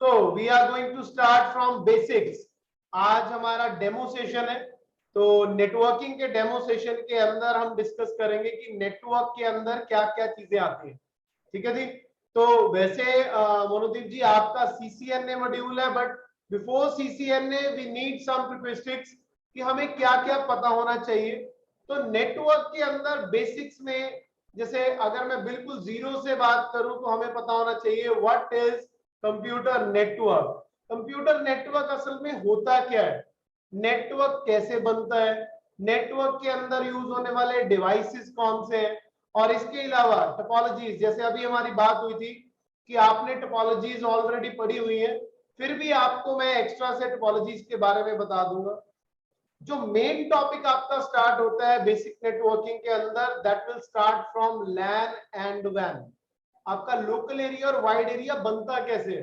तो we are going to start from basics. आज हमारा डेमो सेशन है। तो नेटवर्किंग के डेमो सेशन के अंदर हम डिस्कस करेंगे कि नेटवर्क के अंदर क्या क्या चीजें आती हैं। ठीक है जी। तो वैसे मोनोदीप जी आपका सीसीएनए मॉड्यूल है, but before CCNA we need some prefix कि हमें क्या क्या पता होना चाहिए। तो नेटवर्क के अंदर बेसिक्स में, जैसे अगर मैं बिल्कुल जीरो से बात करूं तो हमें पता होना चाहिए what is computer network. Computer network असल में होता क्या है, नेटवर्क कैसे बनता है, नेटवर्क के अंदर यूज होने वाले डिवाइसेस कौन से हैं, और इसके अलावा टोपोलॉजीज, जैसे अभी हमारी बात हुई थी कि आपने टोपोलॉजीज ऑलरेडी पढ़ी हुई है, फिर भी आपको मैं एक्स्ट्रा से टोपोलॉजीज के बारे में बता दूंगा। जो मेन टॉपिक आपका स्टार्ट होता है बेसिक नेटवर्किंग के अंदर, that will start from LAN and वैन। आपका लोकल एरिया और वाइड एरिया बनता कैसे है,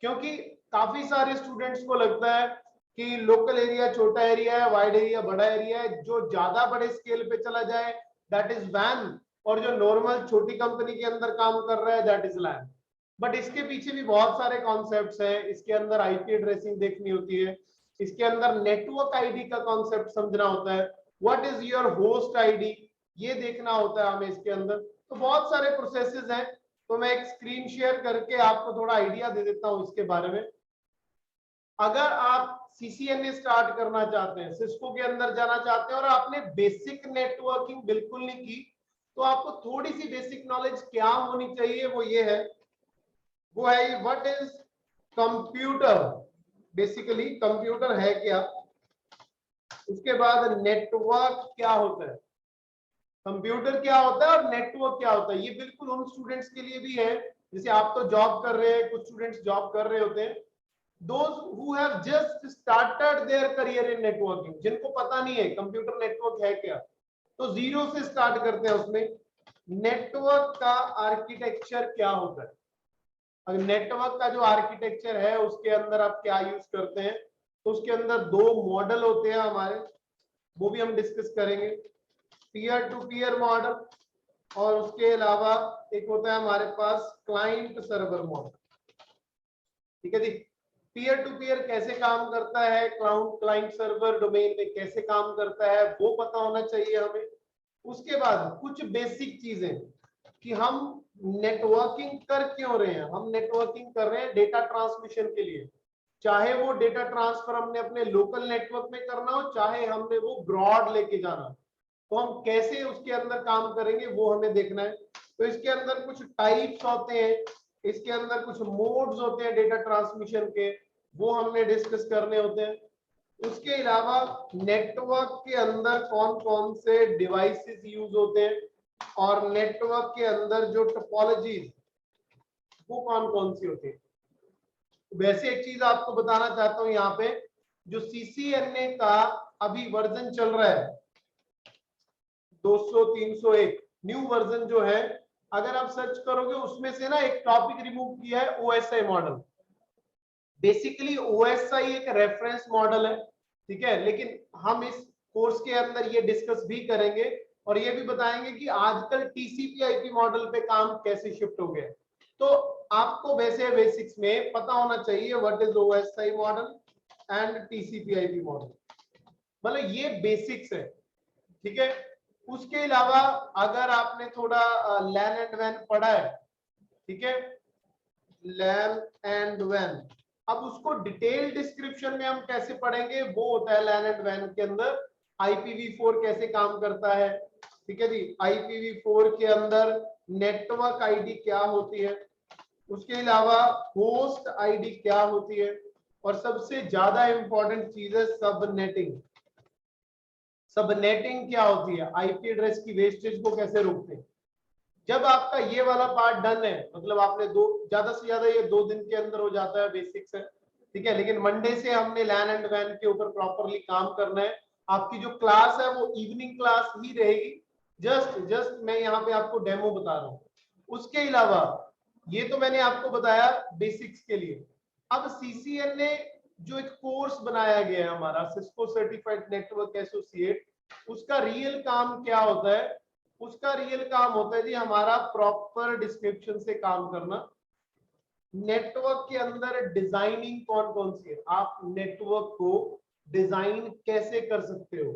क्योंकि काफी सारे स्टूडेंट्स को लगता है कि लोकल एरिया छोटा एरिया है, वाइड एरिया बड़ा एरिया है, जो ज्यादा बड़े स्केल पे चला जाए दैट इज वैन, और जो नॉर्मल छोटी कंपनी के अंदर काम कर रहा है दैट इज लैन। बट इसके पीछे भी बहुत सारे कॉन्सेप्ट्स हैं। इसके अंदर आईपी एड्रेसिंग देखनी होती है, इसके अंदर नेटवर्क आईडी का कॉन्सेप्ट समझना होता है, what is your host ID ये देखना होता है हमें इसके अंदर। तो बहुत सारे प्रोसेसेस हैं। तो मैं एक स्क्रीन शेयर करके आपको थोड़ा आइडिया दे देता हूं इसके बारे में। अगर आप सीसीएनए स्टार्ट करना चाहते हैं, सिस्को के अंदर जाना चाहते हैं और आपने बेसिक नेटवर्किंग बिल्कुल नहीं की, तो आपको थोड़ी सी बेसिक नॉलेज क्या होनी चाहिए, वो ये है, वो है what is computer. Basically computer है क्या, उसके बाद नेटवर्क क्या होता है, कंप्यूटर क्या होता है और नेटवर्क क्या होता है। ये बिल्कुल उन स्टूडेंट्स के लिए भी है, जैसे आप तो जॉब कर रहे हैं, कुछ स्टूडेंट्स जॉब कर रहे होते हैं, those who have just started their career in networking, जिनको पता नहीं है कंप्यूटर नेटवर्क है क्या, तो जीरो से स्टार्ट करते हैं उसमें। नेटवर्क का आर्किटेक्चर क्या होता है, अगर नेटवर्क का जो आर्किटेक्चर है उसके अंदर आप क्या यूज करते हैं, तो उसके अंदर दो मॉडल होते हैं हमारे, वो भी हम डिस्कस करेंगे। पीयर टू पीयर मॉडल, और उसके अलावा एक होता है हमारे पास क्लाइंट सर्वर मॉडल। ठीक है जी। पीयर टू पीयर कैसे काम करता है, क्लाइंट सर्वर डोमेन में कैसे काम करता है, वो पता होना चाहिए हमें। उसके बाद कुछ बेसिक चीजें कि हम नेटवर्किंग कर क्यों रहे हैं। हम नेटवर्किंग कर रहे हैं डेटा ट्रांसमिशन के लिए, चाहे वो डेटा ट्रांसफर हमने अपने लोकल नेटवर्क में करना हो, चाहे हमने वो ब्रॉड लेके जाना, तो हम कैसे उसके अंदर काम करेंगे वो हमें देखना है। तो इसके अंदर कुछ टाइप्स होते हैं, इसके अंदर कुछ मोड्स होते हैं डेटा ट्रांसमिशन के, वो हमने डिस्कस करने होते हैं। उसके अलावा नेटवर्क के अंदर कौन कौन से डिवाइसेस यूज होते हैं, और नेटवर्क के अंदर जो टोपोलॉजीज वो कौन कौन सी होती है। वैसे एक चीज आपको बताना चाहता हूं यहाँ पे, जो सीसीएनए का अभी वर्जन चल रहा है 200 301 न्यू वर्जन जो है, अगर आप सर्च करोगे उसमें से ना एक टॉपिक रिमूव किया है, ओएसआई मॉडल। बेसिकली ओएसआई एक रेफरेंस मॉडल है, ठीक है, लेकिन हम इस कोर्स के अंदर ये डिस्कस भी करेंगे और ये भी बताएंगे कि आजकल टीसीपी/आईपी मॉडल पे काम कैसे शिफ्ट हो गया। तो आपको वैसे बेसिक्स में पता होना चाहिए what is OSI model and टीसीपी/आईपी model, मतलब ये बेसिक्स है। ठीक है। उसके अलावा अगर आपने थोड़ा लैन एंड वैन पढ़ा है, ठीक है, लैन एंड वैन, अब उसको डिटेल डिस्क्रिप्शन में हम कैसे पढ़ेंगे, वो होता है लैन एंड वैन के अंदर IPv4 कैसे काम करता है। ठीक है जी। IPv4 के अंदर नेटवर्क आईडी क्या होती है, उसके अलावा होस्ट आईडी क्या होती है, और सबसे ज्यादा इंपॉर्टेंट चीज है सबनेटिंग। सबनेटिंग क्या होती है, आईपी एड्रेस की वेस्टेज को कैसे रोकते हैं। जब आपका ये वाला पार्ट डन है, मतलब आपने ज्यादा से ज्यादा ये 2 दिन के अंदर हो जाता है, बेसिक्स है, ठीक है, लेकिन मंडे से हमने लैन एंड वैन के ऊपर प्रॉपरली काम करना है। आपकी जो क्लास है वो इवनिंग क्लास ही रहेगी, जस्ट मैं यहाँ पे आपको डेमो बता रहा हूँ। उसके अलावा ये तो मैंने आपको बताया बेसिक्स के लिए। अब सीसीएन ने जो एक कोर्स बनाया गया है हमारा, सिस्को सर्टिफाइड नेटवर्क एसोसिएट, उसका रियल काम क्या होता है, उसका रियल काम होता है जी हमारा प्रॉपर डिस्क्रिप्शन से काम करना। नेटवर्क के अंदर डिजाइनिंग कौन कौन सी है, आप नेटवर्क को डिजाइन कैसे कर सकते हो।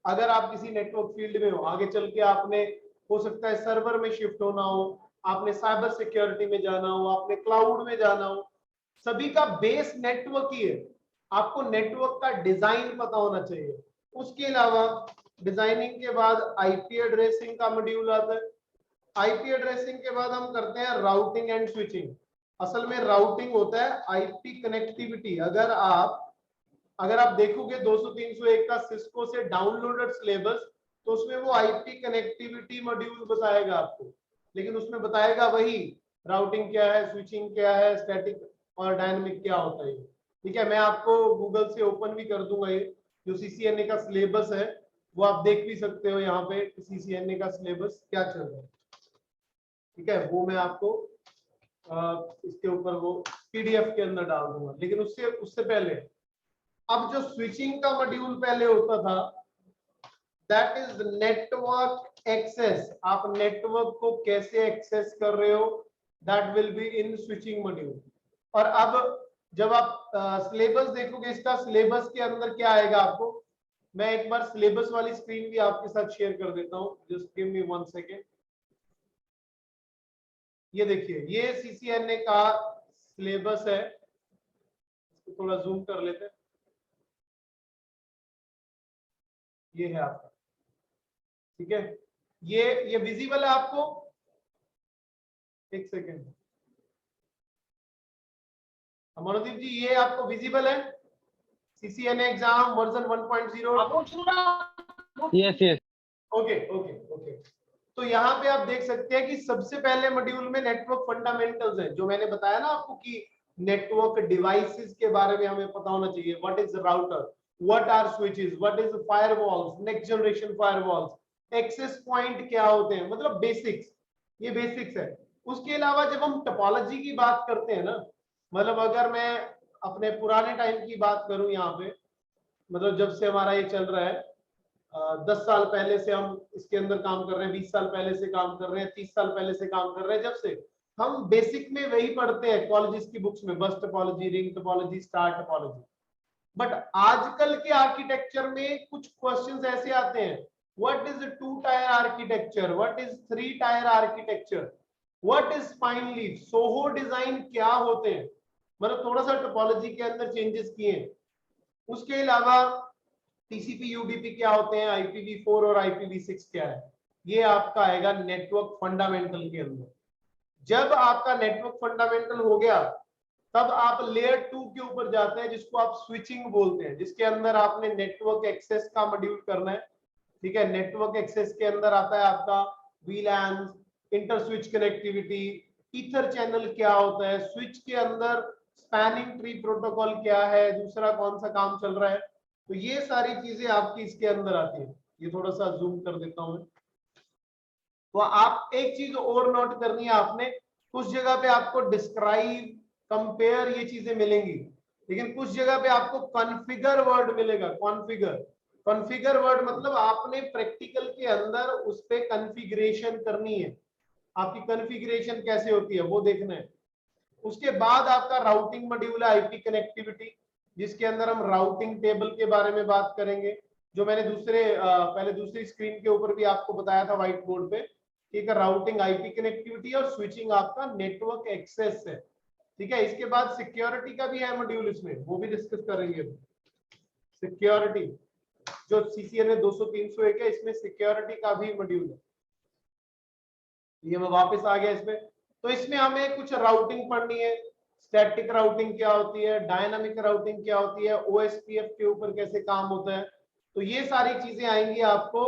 अगर आप किसी नेटवर्क फील्ड में हो, आगे चल के आपने हो सकता है सर्वर में शिफ्ट होना हो, आपने साइबर सिक्योरिटी में जाना हो, आपने क्लाउड में जाना हो, सभी का बेस नेटवर्क ही है। आपको नेटवर्क का डिजाइन पता होना चाहिए। उसके अलावा डिजाइनिंग के बाद आईपी एड्रेसिंग का मॉड्यूल आता है। आईपी एड्रेसिंग के बाद हम करते हैं राउटिंग एंड स्विचिंग। असल में राउटिंग होता है आईपी कनेक्टिविटी। अगर आप देखोगे 200-301 का सिस्को से डाउनलोडेड सिलेबस, तो उसमें वो आईपी कनेक्टिविटी मॉड्यूल बताएगा आपको, लेकिन उसमें बताएगा वही राउटिंग क्या है, स्विचिंग क्या है, स्टैटिक और डायनामिक क्या होता है। ठीक है, मैं आपको गूगल से ओपन भी कर दूंगा, ये जो सीसीएनए का सिलेबस है वो आप देख भी सकते हो यहाँ पे, सीसीएनए का सिलेबस क्या चल रहा है। ठीक है, वो मैं आपको इसके ऊपर वो पीडीएफ के अंदर डाल दूंगा। लेकिन उससे उससे पहले अब जो स्विचिंग का मॉड्यूल पहले होता था, दैट इज नेटवर्क एक्सेस। आप नेटवर्क को कैसे एक्सेस कर रहे हो, that will be in switching module. और अब जब आप सिलेबस देखोगे, इसका सिलेबस के अंदर क्या आएगा आपको, मैं एक बार सिलेबस वाली स्क्रीन भी आपके साथ शेयर कर देता हूं, जस्ट गिव मी 1 सेकेंड। ये देखिए, ये सीसीएनए का सिलेबस है, इसको थोड़ा जूम कर लेते हैं। ये है आपका, ठीक है, ये विजिबल है आपको, एक सेकेंड मनोदीप जी, ये आपको विजिबल है CCNA exam version 1.0। Yes yes. Okay okay okay. तो यहाँ पे आप देख सकते हैं कि सबसे पहले मॉड्यूल में नेटवर्क फंडामेंटल्स है, जो मैंने बताया ना आपको कि नेटवर्क डिवाइसेस के बारे में हमें पता होना चाहिए। What is router, what are switches, what is firewalls, next generation firewalls, access point क्या होते हैं, मतलब बेसिक्स, ये बेसिक्स है। उसके अलावा जब हम टोपोलॉजी की बात करते हैं ना, मतलब अगर मैं अपने पुराने टाइम की बात करूं यहाँ पे, मतलब जब से हमारा ये चल रहा है, 10 साल पहले से हम इसके अंदर काम कर रहे हैं, 20 साल पहले से काम कर रहे हैं, 30 साल पहले से काम कर रहे हैं, जब से हम बेसिक में वही पढ़ते हैं कॉलेजेस की बुक्स में, बस topology, ring topology, star topology. But आजकल के आर्किटेक्चर में कुछ क्वेश्चंस ऐसे आते हैं, what is 2 tier architecture, what is 3 tier architecture, what is spine leaf, Soho design क्या होते हैं, मतलब थोड़ा सा टोपोलॉजी के अंदर चेंजेस किए हैं। उसके अलावा टीसीपी यूडीपी क्या होते हैं, IPv4 और IPv6 क्या है, ये आपका आएगा नेटवर्क फंडामेंटल के अंदर। जब आपका नेटवर्क फंडामेंटल हो गया, तब आप लेयर 2 के ऊपर जाते हैं, जिसको आप स्विचिंग बोलते हैं, जिसके अंदर आपने नेटवर्क एक्सेस का मॉड्यूल करना है। ठीक है, नेटवर्क एक्सेस के अंदर आता है आपका वीलैन, inter switch connectivity, ether channel क्या होता है, स्विच के अंदर स्पैनिंग ट्री प्रोटोकॉल क्या है, दूसरा कौन सा काम चल रहा है। तो ये सारी चीजें आपकी इसके अंदर आती है। ये थोड़ा सा जूम कर देता हूं मैं। तो आप एक चीज और नोट करनी है आपने, कुछ जगह पे आपको डिस्क्राइब, कंपेयर ये चीजें मिलेंगी, लेकिन कुछ जगह पे आपको कॉन्फ़िगर वर्ड मिलेगा। कॉन्फ़िगर वर्ड मतलब आपने प्रैक्टिकल के अंदर उस पे कॉन्फ़िगरेशन करनी है, आपकी कॉन्फ़िगरेशन कैसे होती है वो देखना है। उसके बाद आपका राउटिंग मॉड्यूल है, आईपी कनेक्टिविटी, जिसके अंदर हम राउटिंग टेबल के बारे में बात करेंगे, जो मैंने पहले दूसरी स्क्रीन के ऊपर भी आपको बताया था व्हाइट बोर्ड पे। ठीक है, राउटिंग आईपी कनेक्टिविटी और स्विचिंग आपका नेटवर्क एक्सेस है। ठीक है, इसके बाद सिक्योरिटी का भी है मॉड्यूल, इसमें वो भी डिस्कस करेंगे। सिक्योरिटी जो सीसीएनए 200-301 है, इसमें सिक्योरिटी का भी मॉड्यूल है। ये मैं वापस आ गया इसमें। तो इसमें हमें कुछ राउटिंग पढ़नी है, स्टैटिक राउटिंग क्या होती है, डायनामिक राउटिंग क्या होती है, ओएसपीएफ के ऊपर कैसे काम होता है। तो ये सारी चीजें आएंगी आपको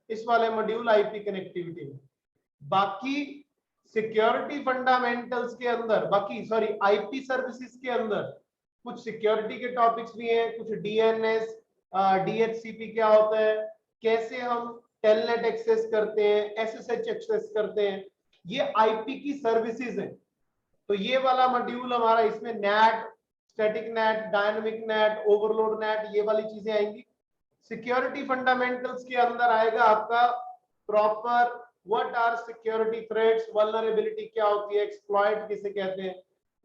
इस वाले मॉड्यूल आईपी कनेक्टिविटी में। बाकी सिक्योरिटी फंडामेंटल्स के अंदर, बाकी सॉरी आईपी सर्विसेज के अंदर कुछ सिक्योरिटी के टॉपिक्स भी हैं, कुछ डीएनएस, डीएचसीपी क्या होता है, कैसे हम टेलनेट एक्सेस करते हैं, एसएसएच एक्सेस करते हैं, ये आईपी की सर्विसेज हैं। तो ये वाला मॉड्यूल हमारा, इसमें net, static net, dynamic net, overload net, ये वाली चीजें आएंगी। सिक्योरिटी फंडामेंटल्स के अंदर आएगा आपका proper what are security threats, vulnerability क्या होती है, एक्सप्लॉइट किसे कहते हैं,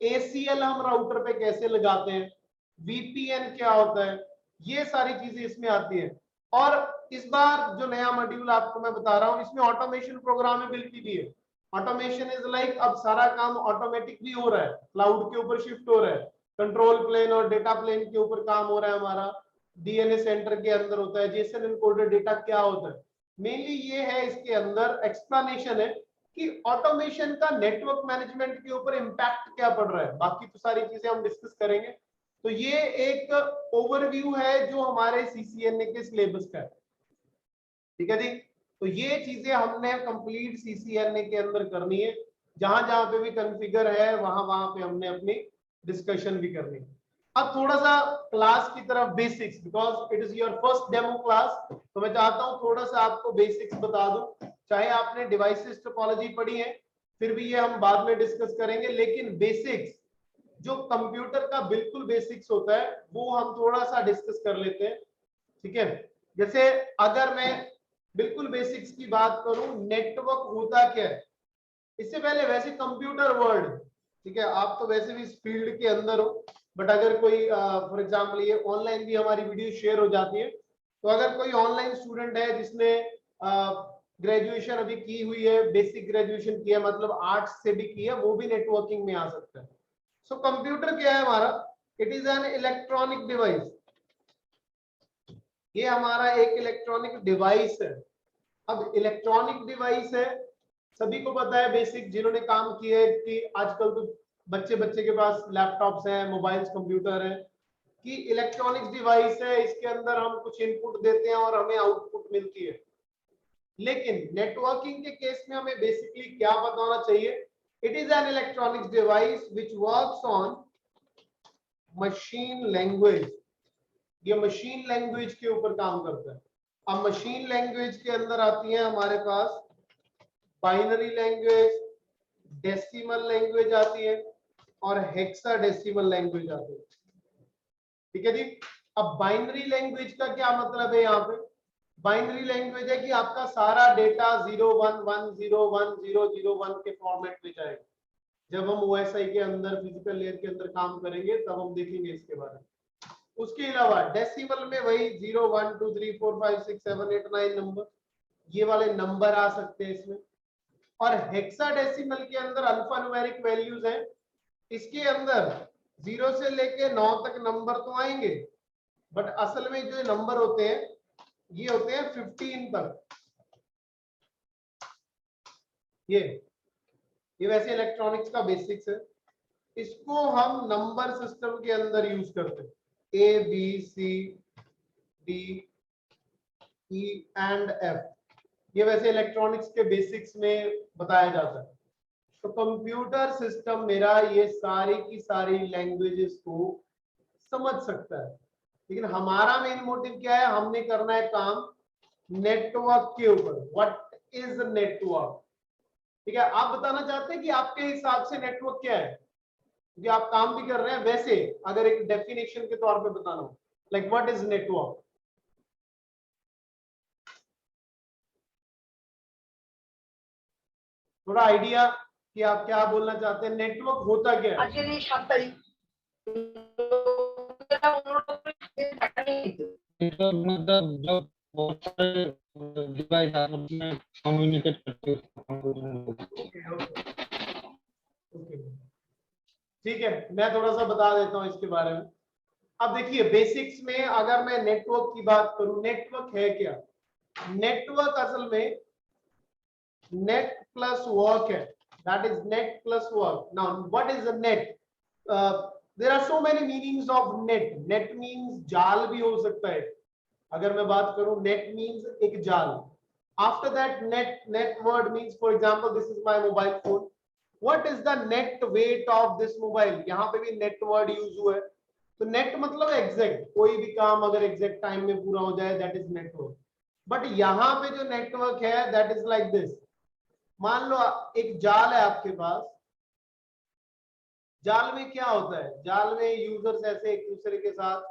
ACL हम राउटर पे कैसे लगाते हैं, VPN क्या होता है, ये सारी चीजें इसमें आती है। और इस बार जो नया मॉड्यूल आपको मैं बता रहा हूँ इसमें ऑटोमेशन प्रोग्रामेबिलिटी भी है। ऑटोमेशन इज लाइक अब सारा काम ऑटोमेटिक भी हो रहा है, क्लाउड के ऊपर शिफ्ट हो रहा है, कंट्रोल प्लेन और डेटा प्लेन के ऊपर काम हो रहा है हमारा, डीएनए सेंटर के अंदर होता है, जेसन एनकोडेड डेटा क्या होता है। मेनली ये है, इसके अंदर एक्सप्लेनेशन है कि ऑटोमेशन का नेटवर्क मैनेजमेंट के ऊपर इंपैक्ट क्या पड़ रहा है। बाकी तो सारी चीजें हम डिस्कस करेंगे। तो ये एक ओवरव्यू है जो हमारे सीसीएनए के सिलेबस का है, ठीक है जी। तो ये चीजें हमने कंप्लीट सीसीएनए के अंदर करनी है, जहां जहां पे भी कॉन्फ़िगर है वहां वहां पे हमने अपनी डिस्कशन भी करनी है। अब थोड़ा सा क्लास की तरफ basics, because it is your first demo class, तो मैं चाहता हूं थोड़ा सा आपको बेसिक्स बता दूं। चाहे आपने डिवाइसेस टोपोलॉजी पढ़ी है, फिर भी ये हम बाद में डिस्कस करेंगे, लेकिन बेसिक्स जो कंप्यूटर का बिल्कुल बेसिक्स होता है वो हम थोड़ा सा डिस्कस कर लेते हैं, ठीक है। जैसे अगर मैं बिल्कुल बेसिक्स की बात करूं, नेटवर्क होता क्या है, इससे पहले वैसे कंप्यूटर वर्ल्ड, ठीक है, आप तो वैसे भी इस फील्ड के अंदर हो, बट अगर कोई फॉर एग्जांपल ये ऑनलाइन भी हमारी वीडियो शेयर हो जाती है, तो अगर कोई ऑनलाइन स्टूडेंट है जिसने ग्रेजुएशन अभी की हुई है, बेसिक ग्रेजुएशन किया, मतलब आर्ट्स से भी की है, वो भी नेटवर्किंग में आ सकता है। सो कंप्यूटर क्या है हमारा, it is an electronic device, ये हमारा एक इलेक्ट्रॉनिक डिवाइस है। अब इलेक्ट्रॉनिक डिवाइस है, सभी को पता है बेसिक, जिन्होंने काम किया है कि आजकल तो बच्चे बच्चे के पास लैपटॉप्स हैं, मोबाइल्स, कंप्यूटर हैं, कि इलेक्ट्रॉनिक्स डिवाइस है, इसके अंदर हम कुछ इनपुट देते हैं और हमें आउटपुट मिलती है। लेकिन नेटवर्किंग के केस में हमें बेसिकली क्या पता होना चाहिए, it is an electronics device which works on machine language, ये मशीन लैंग्वेज के ऊपर काम करता है। अब मशीन लैंग्वेज के अंदर आती है हमारे पास बाइनरी लैंग्वेज, डेसिमल लैंग्वेज आती है और हेक्साडेसिमल लैंग्वेज आती है, ठीक है जी। अब बाइनरी लैंग्वेज का क्या मतलब है, यहाँ पे बाइनरी लैंग्वेज है कि आपका सारा डेटा 011010001 के फॉर्मेट में जाएगा। जब हम ओएसआई के अंदर फिजिकल लेयर के अंदर काम करेंगे तब हम देखेंगे इसके बारे में। उसके अलावा डेसिमल में वही 0 1 2 3 4 5 6 7 8 9 नंबर, ये वाले नंबर आ सकते हैं इसमें। और हेक्साडेसिमल के अंदर अल्फा न्यूमेरिक वैल्यूज हैं, इसके अंदर 0 से लेके 9 तक नंबर तो आएंगे, बट असल में जो नंबर होते हैं ये होते हैं 15 तक। ये वैसे इलेक्ट्रॉनिक्स का बेसिक्स है, इसको हम नंबर सिस्टम के अंदर यूज करते हैं, A B C D E and F, ये वैसे इलेक्ट्रॉनिक्स के बेसिक्स में बताया जाता है। तो कंप्यूटर सिस्टम मेरा ये सारी की सारी लैंग्वेजेस को समझ सकता है, लेकिन हमारा मेन मोटिव क्या है, हमने करना है काम नेटवर्क के ऊपर। व्हाट इज नेटवर्क, ठीक है। आप बताना चाहते हैं कि आपके हिसाब से नेटवर्क क्या है, क्योंकि आप काम भी कर रहे हैं, वैसे अगर एक डेफिनेशन के तौर पे बताना हो, लाइक व्हाट इज नेटवर्क, थोड़ा आइडिया कि आप क्या बोलना चाहते हैं, नेटवर्क होता क्या है। मतलब जब बहुत सारे डिवाइस आपस में कम्युनिकेट करते हैं। ठीक है, मैं थोड़ा सा बता देता हूँ इसके बारे में। अब देखिए बेसिक्स में अगर मैं नेटवर्क की बात करूं, नेटवर्क है क्या, नेटवर्क असल में नेट प्लस वर्क है, that is net plus work. Now what is the net, there are so many meanings of net. Net means जाल भी हो सकता है, अगर मैं बात करूं नेट मींस एक जाल। After that net word means, for example this is my mobile phone, what is the net weight of this mobile, यहाँ पे भी नेट वर्ड यूज हुआ है। तो नेट मतलब एग्जैक्ट, कोई भी काम अगर एग्जैक्ट टाइम में पूरा हो जाए दैट इज नेटवर्क। बट यहाँ पे जो नेटवर्क है दैट इज लाइक दिस, मान लो एक जाल है आपके पास, जाल में क्या होता है, जाल में यूजर्स ऐसे एक दूसरे के साथ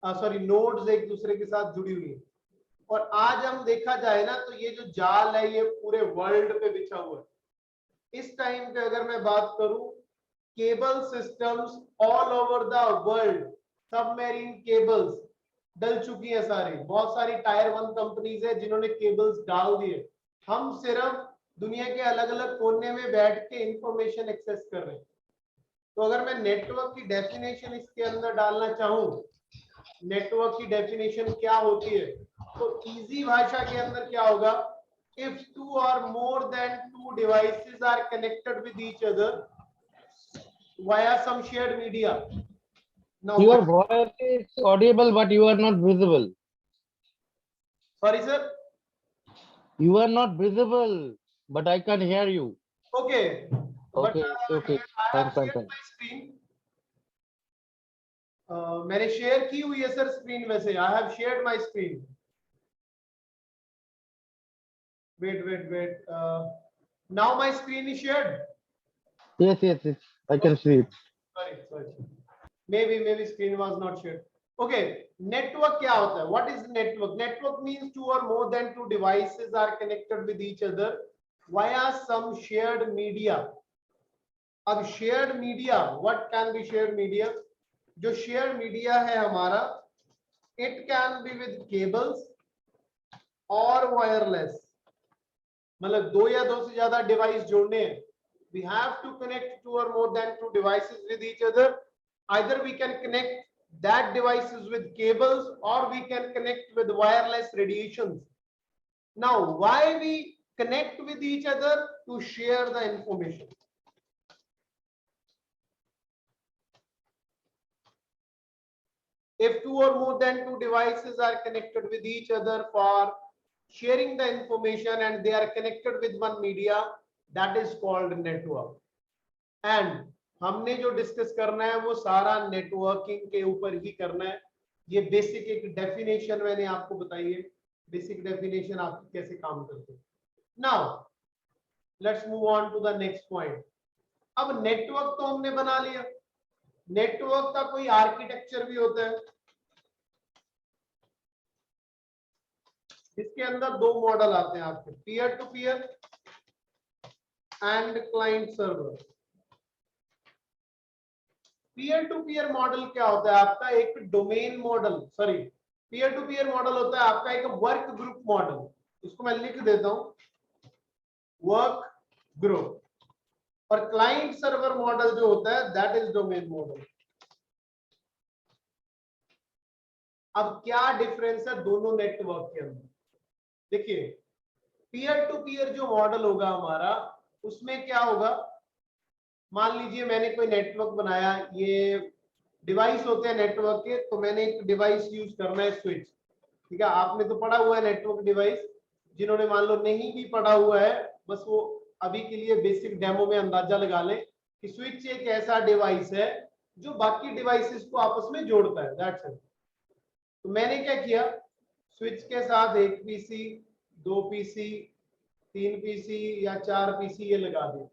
सॉरी नोड्स एक दूसरे के साथ जुड़ी हुई है। और आज हम देखा जाए ना तो ये जो जाल है ये पूरे वर्ल्ड पे बिछा हुआ है। इस टाइम पे अगर मैं बात करूं cable systems all over the world, submarine cables डल चुकी है सारी, बहुत सारी टायर 1 कंपनीज है जिन्होंने केबल्स डाल दिए। हम सिर्फ दुनिया के अलग अलग कोने में बैठ के इंफॉर्मेशन एक्सेस कर रहे हैं। तो अगर मैं नेटवर्क की डेफिनेशन इसके अंदर डालना चाहूं, नेटवर्क की डेफिनेशन क्या होती है, तो इजी भाषा के अंदर क्या होगा, if two or more than two devices are connected with each other via some shared media. Now Your what, voice is audible, but you are not visible. sorry sir, You are not visible, but I can hear you. okay, but Okay, okay. I have Fine, shared fine. my screen. मैंने share की हुई है sir screen, वैसे I have shared my screen. wait, now my screen is shared. Yes, yes, yes. I can see it. sorry, maybe screen was not shared. Okay, network क्या होता है, what is network? Network means two or more than two devices are connected with each other via some shared media. अब shared media, what can be shared media? जो shared media है हमारा, it can be with cables or wireless, मतलब दो या दो से ज्यादा डिवाइस जोड़ने हैं। We have to connect two or more than two devices with each other. Either we can connect that devices with cables or we can connect with wireless radiations. Now, why we connect with each other? To share the information. If two or more than two devices are connected with each other for sharing the information and they are connected with one media, that is called network. And हमने जो discuss करना है वो सारा networking के ऊपर ही करना है। ये बेसिक एक डेफिनेशन मैंने आपको बताई है, बेसिक डेफिनेशन आप कैसे काम करते हैं। Now let's move on to the next point. अब नेटवर्क तो हमने बना लिया, नेटवर्क का कोई आर्किटेक्चर भी होता है, इसके अंदर दो मॉडल आते हैं आपके, peer to peer and client server. Peer to peer model क्या होता है आपका, एक domain model, sorry peer to peer model होता है आपका एक वर्क ग्रुप मॉडल, इसको मैं लिख देता हूं वर्क ग्रुप। और क्लाइंट सर्वर मॉडल जो होता है दैट इज डोमेन मॉडल। अब क्या डिफरेंस है दोनों नेटवर्क के अंदर, देखिए पीयर टू पीयर जो मॉडल होगा हमारा, उसमें क्या होगा, मान लीजिए मैंने कोई नेटवर्क बनाया, ये डिवाइस होते हैं नेटवर्क के, तो मैंने एक डिवाइस यूज करना है स्विच, ठीक है। आपने तो पढ़ा हुआ है नेटवर्क डिवाइस, जिन्होंने मान लो नहीं भी पढ़ा हुआ है, बस वो अभी के लिए बेसिक डेमो में अंदाजा लगा लें कि स्विच एक ऐसा डिवाइस है जो बाकी डिवाइसेस को आपस में जोड़ता है, दैट्स इट। तो मैंने क्या किया, स्विच के साथ एक पीसी, दो पीसी, तीन पीसी या चार पीसी ये लगा दिए।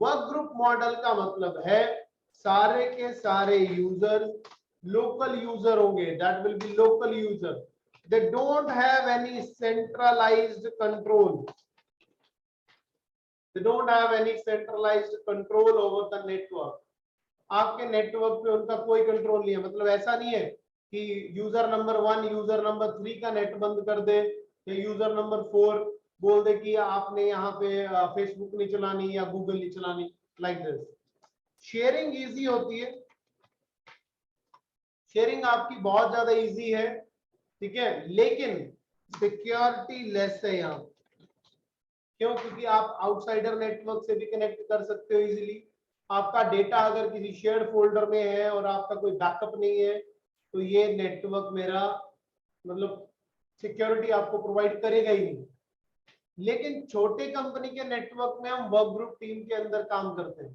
वर्क ग्रुप मॉडल का मतलब है सारे के सारे यूजर लोकल यूजर होंगे, that will B local user, they don't have any centralised control, they don't have any centralised control over the network. आपके नेटवर्क पे उनका कोई कंट्रोल नहीं है, मतलब ऐसा नहीं है कि यूजर नंबर 1 यूजर नंबर 3 का नेट बंद कर दे, या यूजर नंबर 4 बोल दे कि आपने यहाँ पे फेसबुक नहीं चलानी या गूगल नहीं चलानी, लाइक दिस। शेयरिंग इजी होती है, शेयरिंग आपकी बहुत ज्यादा इजी है, ठीक है, लेकिन सिक्योरिटी लेस है यहाँ। क्यों? क्योंकि आप आउटसाइडर नेटवर्क से भी कनेक्ट कर सकते हो इजीली। आपका डेटा अगर किसी शेयर्ड फोल्डर में है और आपका कोई बैकअप नहीं है, तो ये नेटवर्क मेरा मतलब सिक्योरिटी आपको प्रोवाइड करेगा ही नहीं। लेकिन छोटे कंपनी के नेटवर्क में हम वर्क ग्रुप टीम के अंदर काम करते हैं।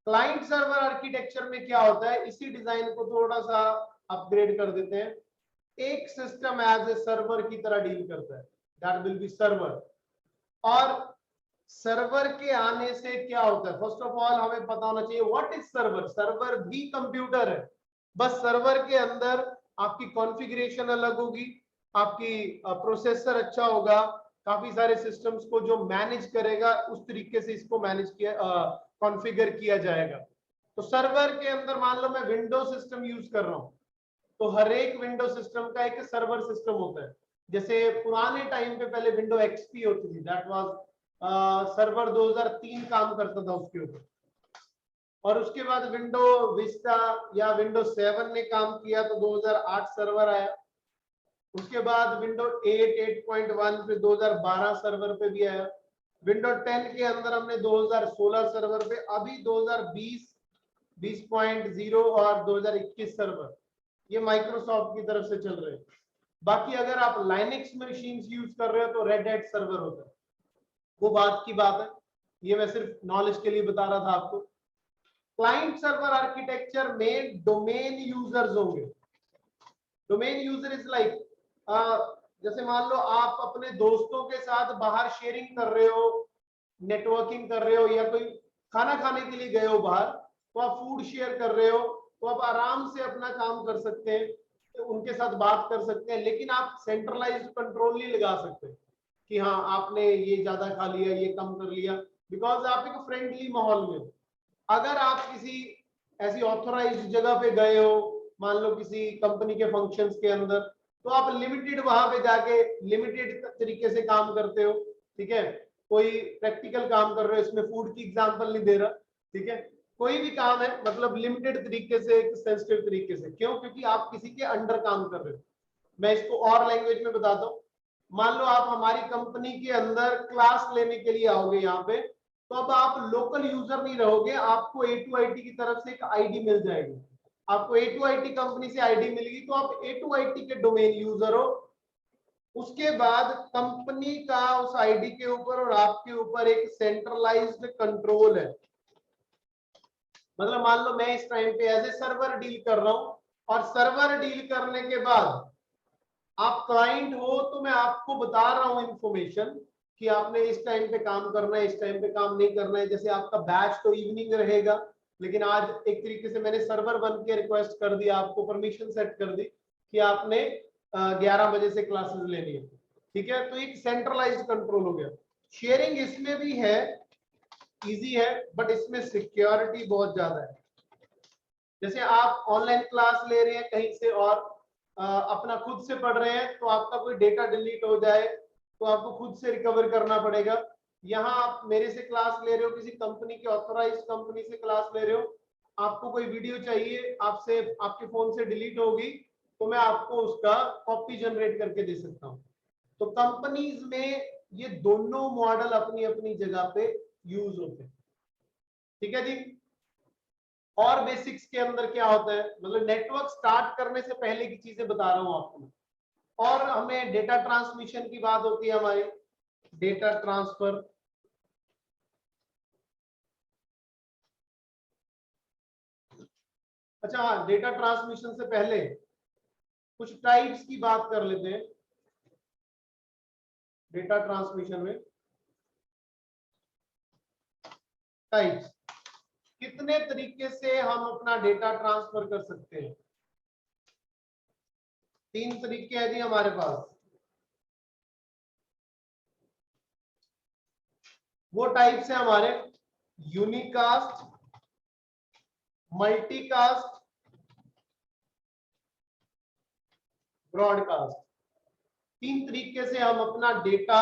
क्लाइंट सर्वर आर्किटेक्चर में क्या होता है, इसी डिजाइन को थोड़ा सा अपग्रेड कर देते हैं, एक सिस्टम एज ए सर्वर की तरह डील करता है, दैट विल बी सर्वर। और सर्वर के आने से क्या होता है, फर्स्ट ऑफ ऑल हमें पता होना चाहिए व्हाट इज सर्वर। सर्वर भी कंप्यूटर है, बस सर्वर के अंदर आपकी कॉन्फ़िगरेशन अलग होगी, आपकी प्रोसेसर अच्छा होगा, काफी सारे सिस्टम्स को जो मैनेज करेगा उस तरीके से इसको मैनेज किया कॉन्फ़िगर किया जाएगा। तो सर्वर के अंदर मान लो मैं विंडो सिस्टम यूज कर रहा हूँ, तो हर एक विंडो सिस्टम का एक सर्वर सिस्टम होता है। जैसे पुराने टाइम पे पहले विंडो एक्सपी होती थी, दैट वाज सर्वर 2003 काम करता था उसके ऊपर, और उसके बाद विंडो विस्टा या विंडो 7 ने काम किया तो 2008 सर्वर आया। उसके बाद विंडो 8, 8.1 फिर 2012 सर्वर पे भी आया। विंडो 10 के अंदर हमने 2016 सर्वर पे, अभी 2020, 20.0 और 2021 सर्वर, ये माइक्रोसॉफ्ट की तरफ से चल रहे हैं। बाकी अगर आप लाइनक्स मशीन्स यूज कर रहे हो तो रेड हैट सर्वर होता है, वो बात की बात है, ये मैं सिर्फ नॉलेज के लिए बता रहा था आपको। क्लाइंट सर्वर आर्किटेक्चर में डोमेन यूजर्स होंगे। डोमेन यूजर इज लाइक, जैसे मान लो आप अपने दोस्तों के साथ बाहर शेयरिंग कर रहे हो, नेटवर्किंग कर रहे हो, या कोई खाना खाने के लिए गए हो बाहर, तो आप फूड शेयर कर रहे हो, तो आप आराम से अपना काम कर सकते हैं, तो उनके साथ बात कर सकते हैं, लेकिन आप सेंट्रलाइज्ड कंट्रोल नहीं लगा सकते कि हाँ आपने ये ज्यादा खा लिया, ये कम कर लिया, बिकॉज आप एक फ्रेंडली माहौल में हो। अगर आप किसी ऐसी ऑथोराइज्ड जगह पे गए हो, मान लो किसी कंपनी के फंक्शंस के अंदर, तो आप लिमिटेड वहां पे जाके लिमिटेड तरीके से काम करते हो, ठीक है। कोई प्रैक्टिकल काम कर रहे हो, इसमें फूड की एग्जांपल नहीं दे रहा, ठीक है, कोई भी काम है मतलब लिमिटेड तरीके से, सेंसिटिव तरीके से। क्यों? क्योंकि आप किसी के अंडर काम कर रहे हो। मैं इसको और लैंग्वेज में बताता हूँ। मान लो आप हमारी कंपनी के अंदर क्लास लेने के लिए आओगे यहाँ पे, तो अब आप लोकल यूजर नहीं रहोगे, आपको A2IT की तरफ से एक आईडी मिल जाएगी। आपको A2IT कंपनी से आईडी मिलेगी, तो आप A2IT के डोमेन यूजर हो। उसके बाद कंपनी का उस आईडी के ऊपर और आपके ऊपर एक सेंट्रलाइज्ड कंट्रोल है। मतलब मान लो मैं इस टाइम पे एज ए सर्वर डील कर रहा हूं, और सर्वर डील करने के बाद आप क्लाइंट हो, तो मैं आपको बता रहा हूं इंफॉर्मेशन कि आपने इस टाइम पे काम करना है, इस टाइम पे काम नहीं करना है। जैसे आपका बैच तो इवनिंग रहेगा, लेकिन आज एक तरीके से मैंने सर्वर बन के रिक्वेस्ट कर दिया, आपको परमिशन सेट कर दी कि आपने 11 बजे से क्लासेस लेनी है, ठीक है। तो एक सेंट्रलाइज्ड कंट्रोल हो गया। शेयरिंग इसमें भी है, इजी है, बट इसमें सिक्योरिटी बहुत ज्यादा है। जैसे आप ऑनलाइन क्लास ले रहे हैं कहीं से और अपना खुद से पढ़ रहे हैं, तो आपका कोई डेटा डिलीट हो जाए तो आपको खुद से रिकवर करना पड़ेगा। यहाँ आप मेरे से क्लास ले रहे हो, किसी कंपनी के ऑथोराइज्ड कंपनी से क्लास ले रहे हो, आपको कोई वीडियो चाहिए, आपसे आपके फोन से डिलीट होगी, तो मैं आपको उसका कॉपी जनरेट करके दे सकता हूँ। तो कंपनीज में ये दोनों मॉडल अपनी अपनी जगह पे यूज होते हैं, ठीक है जी। और बेसिक्स के अंदर क्या होता है, मतलब नेटवर्क स्टार्ट करने से पहले की चीजें बता रहा हूं आपको। और हमें डेटा ट्रांसमिशन की बात होती है, हमारी डेटा ट्रांसफर। अच्छा हाँ, डेटा ट्रांसमिशन से पहले कुछ टाइप्स की बात कर लेते हैं। डेटा ट्रांसमिशन में टाइप्स, कितने तरीके से हम अपना डेटा ट्रांसफर कर सकते हैं। 3 तरीके हैं जी हमारे पास। वो टाइप्स है हमारे यूनिकास्ट, मल्टीकास्ट, ब्रॉडकास्ट। 3 तरीके से हम अपना डेटा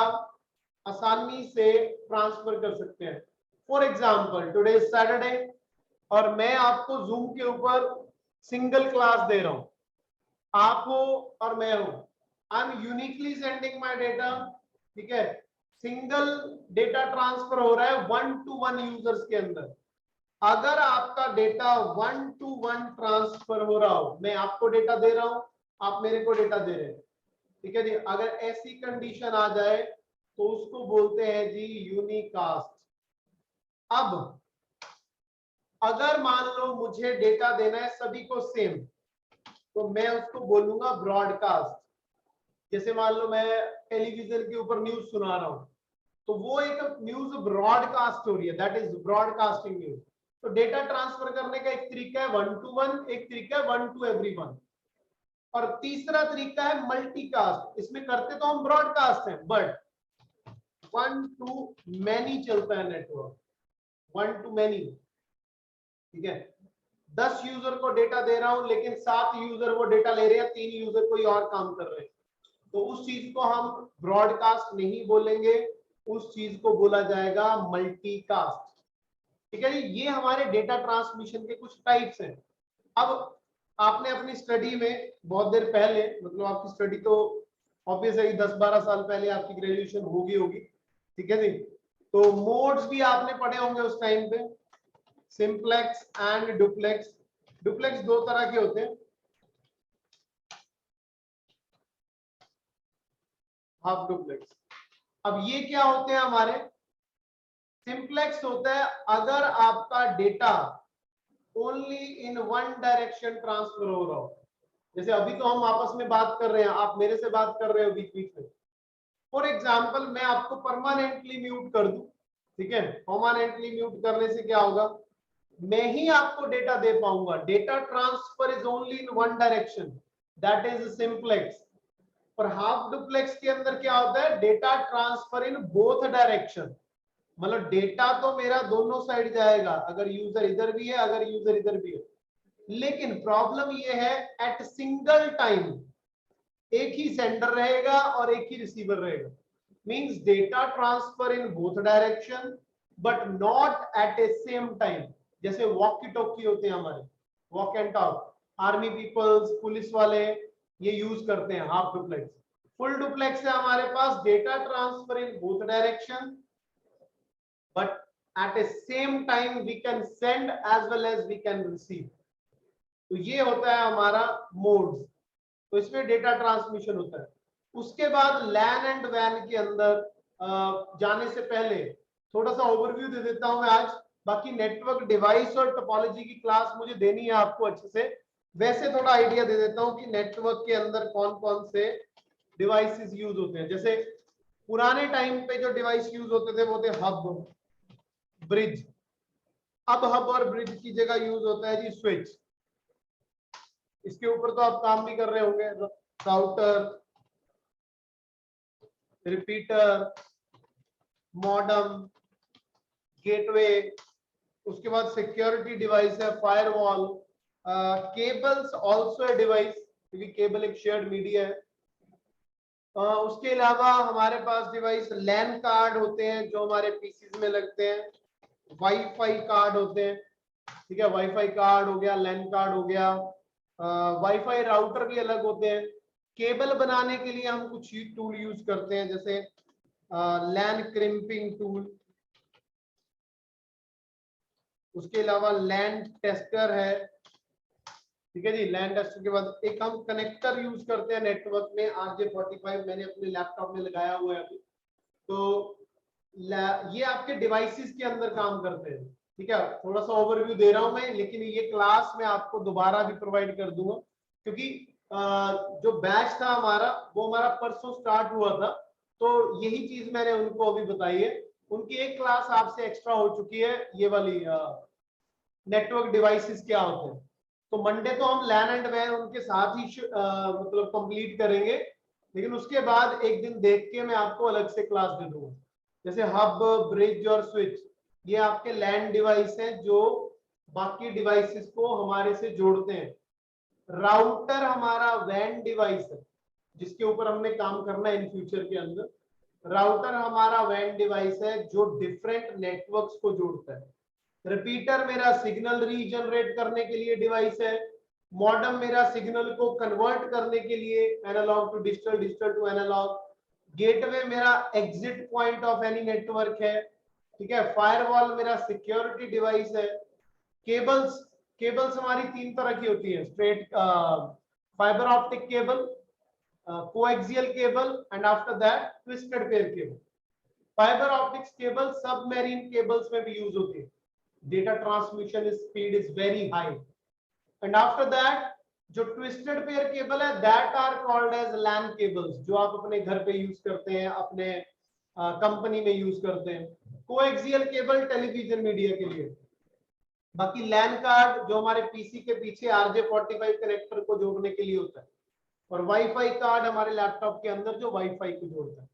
आसानी से ट्रांसफर कर सकते हैं। For example today is Saturday, और मैं आपको जूम के ऊपर सिंगल क्लास दे रहा हूं, आप हो और मैं हूं, I am uniquely sending my data, ठीक है। सिंगल डेटा ट्रांसफर हो रहा है 1 to 1 यूजर्स के अंदर। अगर आपका डेटा 1 to 1 ट्रांसफर हो रहा हो, मैं आपको डेटा दे रहा हूं, आप मेरे को डेटा दे रहे हैं, ठीक है जी। अगर ऐसी कंडीशन आ जाए तो उसको बोलते हैं जी यूनिकास्ट। अब अगर मान लो मुझे डेटा देना है सभी को सेम, तो मैं उसको बोलूंगा ब्रॉडकास्ट। जैसे मान लो मैं टेलीविजन के ऊपर न्यूज सुना रहा हूं, तो वो एक न्यूज ब्रॉडकास्ट हो रही है, दैट इज ब्रॉडकास्टिंग न्यूज। तो डेटा ट्रांसफर करने का एक तरीका है 1 to 1, एक तरीका है 1 to everyone, और तीसरा तरीका है मल्टीकास्ट। इसमें करते तो हम ब्रॉडकास्ट हैं, बट 1 to many चलता है नेटवर्क, 1 to many, ठीक है। 10 यूजर को डेटा दे रहा हूं लेकिन 7 यूजर वो डेटा ले रहे हैं, 3 यूजर कोई और काम कर रहे हैं, तो उस चीज को हम ब्रॉडकास्ट नहीं बोलेंगे, उस चीज को बोला जाएगा मल्टीकास्ट। ठीक है जी, ये हमारे डेटा ट्रांसमिशन के कुछ टाइप्स हैं। अब आपने अपनी स्टडी में बहुत देर पहले, मतलब आपकी स्टडी तो ऑब्वियस है 10-12 साल पहले आपकी ग्रेजुएशन होगी, ठीक है जी, तो मोड्स भी आपने पढ़े होंगे उस टाइम पे, सिंप्लेक्स एंड डुप्लेक्स। डुप्लेक्स दो तरह के होते हैं, हाफ डुप्लेक्स। अब ये क्या होते हैं हमारे, सिंप्लेक्स होता है अगर आपका data only in one direction transfer हो रहा हो, जैसे अभी तो हम आपस में बात कर रहे हैं, आप मेरे से बात कर रहे हो बीच बीच में, फॉर एग्जाम्पल मैं आपको परमानेंटली म्यूट कर दूं, ठीक है, परमानेंटली म्यूट करने से क्या होगा, मैं ही आपको डेटा दे पाऊंगा, data transfer is only in one direction, that is simplex. और हाफ डुप्लेक्स के अंदर क्या होता है, data transfer in both direction, मतलब डेटा तो मेरा दोनों साइड जाएगा, अगर यूजर इधर भी है अगर यूजर इधर भी है, लेकिन प्रॉब्लम ये है एट सिंगल टाइम एक ही सेंडर रहेगा और एक ही रिसीवर रहेगा, means data transfer in both direction but not at a same time. जैसे वॉकी टॉकी होते हैं हमारे, walk and talk, army peoples, police वाले ये यूज करते हैं हाफ डुप्लेक्स। फुल डुप्लेक्स है हमारे पास data transfer in both direction but at a same time we can send as well as we can receive। तो ये होता है हमारा मोड्स, तो इसमें डेटा ट्रांसमिशन होता है। उसके बाद लैन एंड वैन के अंदर जाने से पहले थोड़ा सा ओवरव्यू दे देता हूं मैं आज, बाकी नेटवर्क डिवाइस और टोपोलॉजी की क्लास मुझे देनी है आपको अच्छे से, वैसे थोड़ा आइडिया दे देता हूं कि नेटवर्क के अंदर कौन कौन से डिवाइसेस यूज होते हैं। जैसे पुराने टाइम पे जो डिवाइस यूज होते थे वो थे हब, ब्रिज। अब हब और ब्रिज की जगह यूज होता है जी स्विच। इसके ऊपर तो आप काम भी कर रहे होंगे, राउटर, रिपीटर, मॉडेम, गेटवे, उसके बाद सिक्योरिटी डिवाइस है firewall, cables also a device, क्योंकि केबल एक शेयर्ड मीडिया है। उसके अलावा हमारे पास डिवाइस लैन कार्ड होते हैं जो हमारे पीसीज में लगते हैं, वाईफाई कार्ड होते हैं, ठीक है, वाईफाई कार्ड हो गया, लैन कार्ड हो गया, वाईफाई राउटर भी अलग होते हैं। केबल बनाने के लिए हम कुछ टूल यूज करते हैं, जैसे लैन क्रिम्पिंग टूल, उसके अलावा लैन टेस्टर है, ठीक है जी। लैन टेस्टर के बाद एक हम कनेक्टर यूज करते हैं नेटवर्क में, RJ45 मैंने अपने लैपटॉप में लगाया हुआ है अभी, तो ये आपके डिवाइसेस के अंदर काम करते हैं, ठीक है। थोड़ा सा ओवरव्यू दे रहा हूं मैं, लेकिन ये क्लास में आपको दोबारा भी प्रोवाइड कर दूंगा, क्योंकि जो बैच था हमारा वो हमारा परसों स्टार्ट हुआ था, तो यही चीज मैंने उनको अभी बताई है। उनकी एक क्लास आपसे एक्स्ट्रा हो चुकी है, ये वाली नेटवर्क डिवाइसेस क्या होते हैं, तो मंडे तो हम लैन एंड वैन उनके साथ ही मतलब कंप्लीट करेंगे, लेकिन उसके बाद एक दिन देख के मैं आपको अलग से क्लास दे दूंगा। जैसे हब, ब्रिज और स्विच, ये आपके लैन डिवाइस हैं जो बाकी डिवाइसेस को हमारे से जोड़ते हैं। राउटर हमारा वैन डिवाइस है जिसके ऊपर हमने काम करना है इन फ्यूचर के अंदर। राउटर हमारा वैन डिवाइस है जो डिफरेंट नेटवर्क्स को जोड़ता है। रिपीटर मेरा सिग्नल रीजनरेट करने के लिए डिवाइस है। मॉडेम मेरा सिग्नल को कन्वर्ट करने के लिए, analogue to digital, digital to analogue. Gateway मेरा exit point of any network है, ठीक है। फायरवॉल मेरा सिक्योरिटी डिवाइस है। केबल्स, केबल्स हमारी 3 तरह की होती है, straight fibre optic cable, coaxial cable and after that twisted pair cable. Fibre optics cable submarine cables में भी यूज होती है, data transmission speed is very high. And after that जो ट्विस्टेड पेयर केबल है, that are called as LAN cables, जो आप अपने घर पे यूज करते हैं, अपने कंपनी में यूज करते हैं। कोएक्सियल केबल टेलीविजन मीडिया के लिए। बाकी लैन कार्ड जो हमारे पीसी के पीछे RJ45 कनेक्टर को जोड़ने के लिए होता है, और वाईफाई कार्ड हमारे लैपटॉप के अंदर जो वाईफाई को जोड़ता है,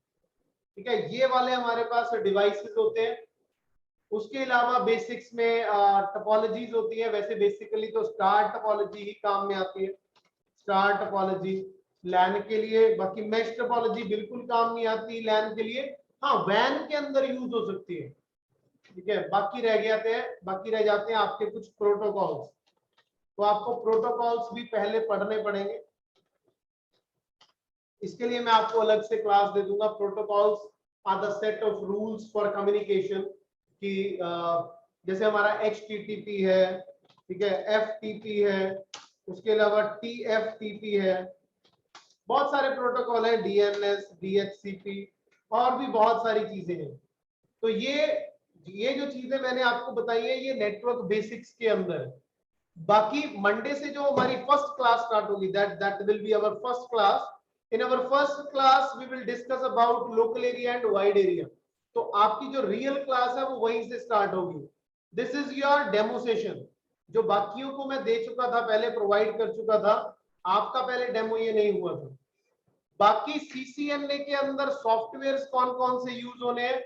ठीक है। ये वाले हमारे पास डिवाइसेस होते हैं। उसके अलावा बेसिक्स में टोपोलॉजीज होती है, वैसे बेसिकली तो स्टार टोपोलॉजी ही काम में आती है, स्टार टोपोलॉजी लैन के लिए। बाकी मेश टोपोलॉजी बिल्कुल काम नहीं आती लैन के लिए, हाँ वैन के अंदर यूज हो सकती है, ठीक है। बाकी रह जाते हैं आपके कुछ प्रोटोकॉल्स, तो आपको प्रोटोकॉल्स भी पहले पढ़ने पड़ेंगे, इसके लिए मैं आपको अलग से क्लास दे दूंगा। Protocols are the set of rules for communication, कि जैसे हमारा HTTP है, ठीक है, FTP है, उसके अलावा TFTP है, बहुत सारे प्रोटोकॉल है, DNS, DHCP और भी बहुत सारी चीजें हैं। तो ये जो चीजें मैंने आपको बताई है ये नेटवर्क बेसिक्स के अंदर है। बाकी मंडे से जो हमारी फर्स्ट क्लास स्टार्ट होगी, that will be our first class. In our first class we will discuss about local area and wide area. तो आपकी जो रियल क्लास है वो वहीं से स्टार्ट होगी। This is your demo session, जो बाकियों को मैं दे चुका था, पहले प्रोवाइड कर चुका था, आपका पहले डेमो ये नहीं हुआ था। बाकी CCNA के अंदर सॉफ्टवेयर्स कौन कौन से यूज होने हैं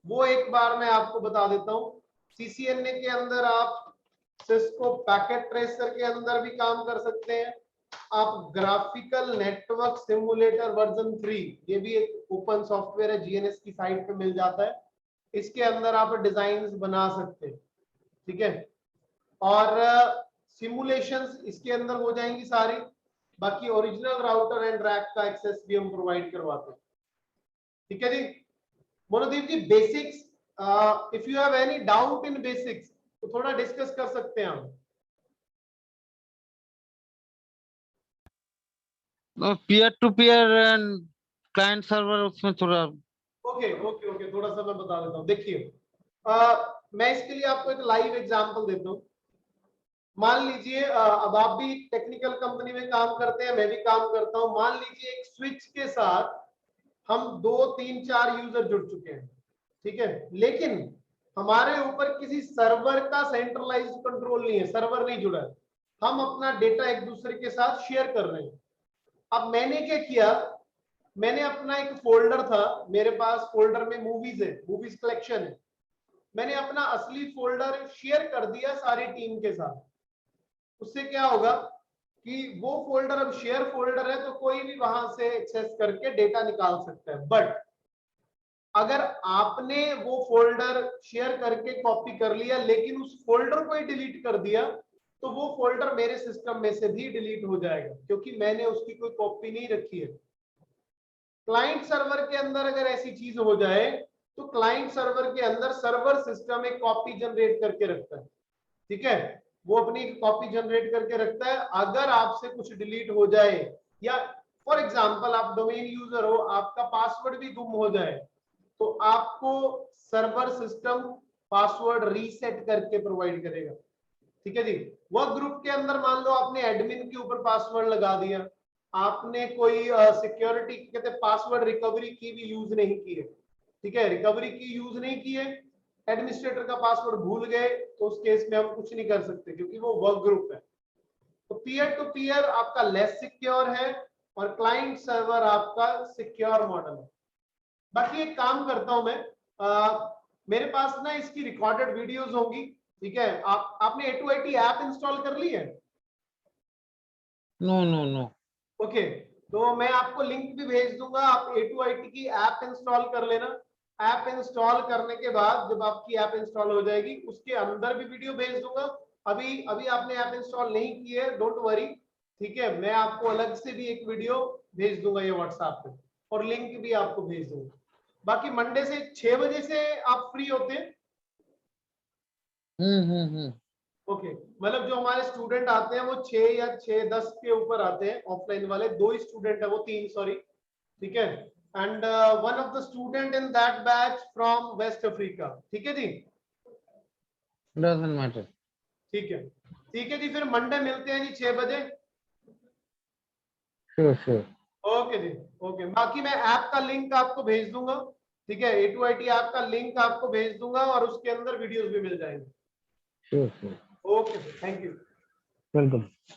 वो एक बार मैं आपको बता देता हूं। CCNA के अंदर आप सिस्को पैकेट ट्रेसर के अंदर भी काम कर सकते हैं, आप ग्राफिकल नेटवर्क सिमुलेटर वर्जन 3, ये भी एक ओपन सॉफ्टवेयर है, GNS की साइट पे मिल जाता है, इसके अंदर आप डिजाइन्स बना सकते हैं, ठीक है। और सिमुलेशंस इसके अंदर हो जाएंगी सारी। बाकी ओरिजिनल राउटर एंड रैक का एक्सेस भी हम प्रोवाइड करवाते हैं, ठीक है जी। Manodeep ji basics, if you have any doubt in basics तो थोड़ा डिस्कस कर सकते हैं हम। Peer to peer and client server, उसमें थोड़ा ओके ओके ओके, थोड़ा सा मैं बता देता हूँ। देखिए मैं इसके लिए आपको एक लाइव एग्जांपल देता हूँ। मान लीजिए अब आप भी टेक्निकल कंपनी में काम करते हैं, मैं भी काम करता हूँ। मान लीजिए एक स्विच के साथ हम 2 3 4 यूजर जुड़ चुके हैं, ठीक है, लेकिन हमारे ऊपर किसी सर्वर का सेंट्रलाइज्ड कंट्रोल नहीं है, सर्वर नहीं जुड़ा है, हम अपना डेटा एक दूसरे के साथ शेयर कर रहे हैं। अब मैंने क्या किया, मैंने अपना एक फोल्डर था, मेरे पास फोल्डर में मूवीज है, मूवीज कलेक्शन है, मैंने अपना असली फोल्डर शेयर कर दिया सारी टीम के साथ। उससे क्या होगा कि वो फोल्डर अब शेयर फोल्डर है, तो कोई भी वहां से एक्सेस करके डेटा निकाल सकता है। बट अगर आपने वो फोल्डर शेयर करके कॉपी कर लिया लेकिन उस फोल्डर को ही डिलीट कर दिया, तो वो फोल्डर मेरे सिस्टम में से भी डिलीट हो जाएगा, क्योंकि मैंने उसकी कोई कॉपी नहीं रखी है। क्लाइंट सर्वर के अंदर अगर ऐसी चीज हो जाए तो क्लाइंट सर्वर के अंदर सर्वर सिस्टम एक कॉपी जनरेट करके रखता है, ठीक है, वो अपनी कॉपी जनरेट करके रखता है। अगर आपसे कुछ डिलीट हो जाए, या फॉर एग्जांपल आप डोमेन यूजर हो, आपका पासवर्ड भी गुम हो जाए, तो आपको सर्वर सिस्टम पासवर्ड रीसेट करके प्रोवाइड करेगा, ठीक है जी। वर्क ग्रुप के अंदर मान लो आपने एडमिन के ऊपर पासवर्ड लगा दिया, आपने कोई सिक्योरिटी कहते पासवर्ड रिकवरी की भी यूज नहीं की है, ठीक है, रिकवरी की यूज नहीं की है, एडमिनिस्ट्रेटर का पासवर्ड भूल गए, तो उस केस में हम कुछ नहीं कर सकते क्योंकि वो वर्क ग्रुप है। तो पीयर टू पीयर आपका लेस सिक्योर है और क्लाइंट सर्वर आपका सिक्योर मॉडल है। बाकी एक काम करता हूं मैं, मेरे पास ना इसकी रिकॉर्डेड वीडियोस होंगी, ठीक है। आपने A2IT ऐप इंस्टॉल कर ली है? No no no. ओके, तो मैं आपको लिंक भी भेज दूंगा, आप A2IT की ऐप इंस्टॉल कर लेना। ऐप इंस्टॉल करने के बाद जब आपकी ऐप इंस्टॉल हो जाएगी, उसके अंदर भी वीडियो भेज दूंगा। अभी अभी आपने ऐप इंस्टॉल नहीं की है, डोंट वरी, ठीक है, मैं आपको अलग से भी एक वीडियो भेज दूंगा ये व्हाट्सएप पे, और लिंक भी आपको भेज दूंगा। बाकी मंडे से 6 बजे से आप फ्री होते हैं? हम्म। ओके, मतलब जो हमारे स्टूडेंट आते हैं वो 6 या 6-10 के ऊपर आते हैं, ऑफलाइन वाले 2 ही स्टूडेंट है, वो 3 सॉरी, ठीक है। And one of the student in that batch from West Africa, ठीक है जी। Doesn't matter. ठीक है, ठीक है जी, फिर मंडे मिलते हैं जी 6 बजे। Sure sure. ओके जी, ओके। बाकी मैं ऐप का लिंक आपको भेज दूंगा, ठीक है, A2IT ऐप का लिंक आपको भेज दूंगा और उसके अंदर वीडियोस भी मिल जाएंगे। Sure sure. Okay, thank you. Welcome.